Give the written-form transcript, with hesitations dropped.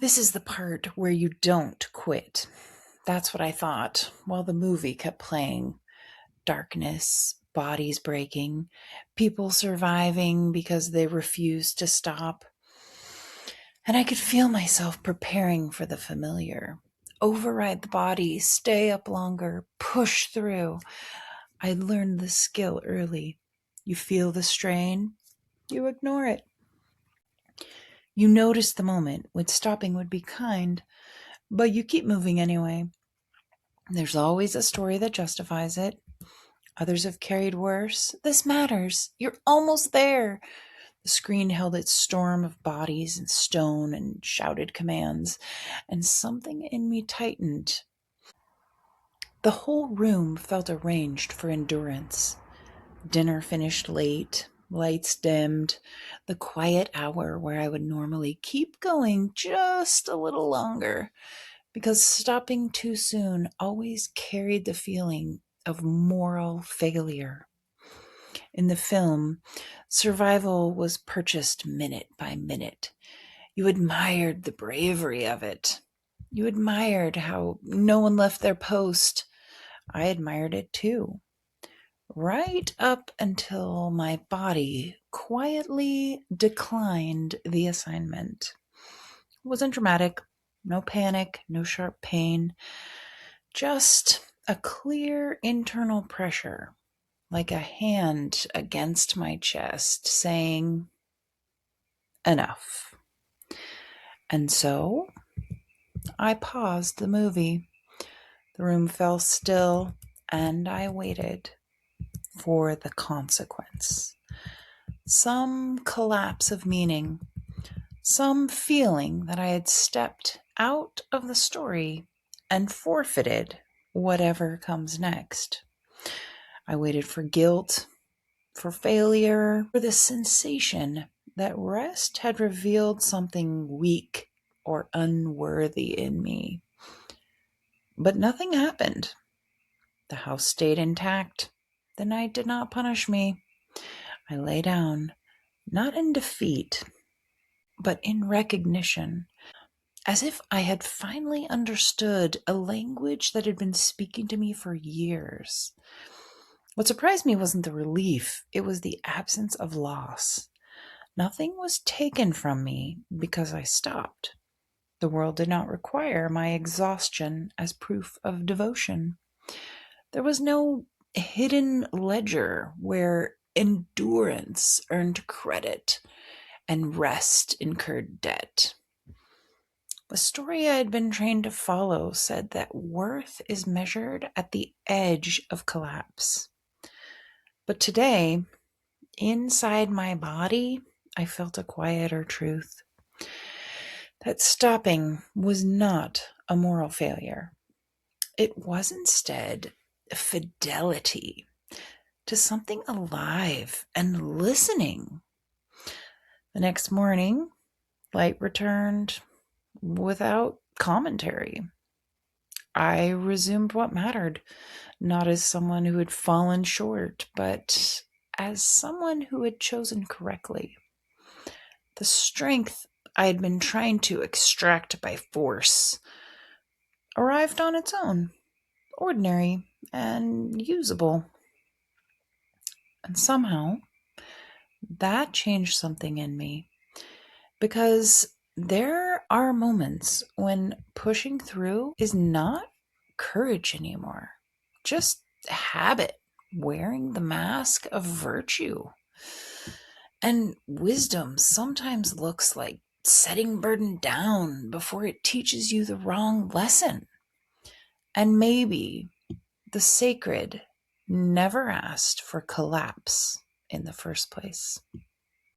This is the part where you don't quit. That's what I thought while the movie kept playing. Darkness, bodies breaking, people surviving because they refused to stop. And I could feel myself preparing for the familiar. Override the body, stay up longer, push through. I learned the skill early. You feel the strain, you ignore it. You notice the moment when stopping would be kind, but you keep moving anyway. There's always a story that justifies it. Others have carried worse. This matters. You're almost there. The screen held its storm of bodies and stone and shouted commands, and something in me tightened. The whole room felt arranged for endurance. Dinner finished late, lights dimmed, the quiet hour where I would normally keep going just a little longer, because stopping too soon always carried the feeling of moral failure. In the film, survival was purchased minute by minute. You admired the bravery of it. You admired how no one left their post. I admired it too. Right up until my body quietly declined the assignment. It wasn't dramatic, no panic, no sharp pain, just a clear internal pressure, like a hand against my chest saying, enough. And so I paused the movie. The room fell still, and I waited for the consequence. Some collapse of meaning, some feeling that I had stepped out of the story and forfeited whatever comes next. I waited for guilt, for failure, for the sensation that rest had revealed something weak or unworthy in me. But nothing happened. The house stayed intact. The night did not punish me. I lay down, not in defeat, but in recognition, as if I had finally understood a language that had been speaking to me for years. What surprised me wasn't the relief, it was the absence of loss. Nothing was taken from me because I stopped. The world did not require my exhaustion as proof of devotion. There was no hidden ledger where endurance earned credit and rest incurred debt. The story I had been trained to follow said that worth is measured at the edge of collapse. But today, inside my body, I felt a quieter truth. That stopping was not a moral failure. It was instead fidelity to something alive and listening. The next morning, light returned without commentary. I resumed what mattered, not as someone who had fallen short, but as someone who had chosen correctly. The strength I had been trying to extract by force arrived on its own, ordinary and usable. And somehow, that changed something in me, because there are moments when pushing through is not courage anymore, just habit, wearing the mask of virtue. And wisdom sometimes looks like setting burden down before it teaches you the wrong lesson. And maybe the sacred never asked for collapse in the first place.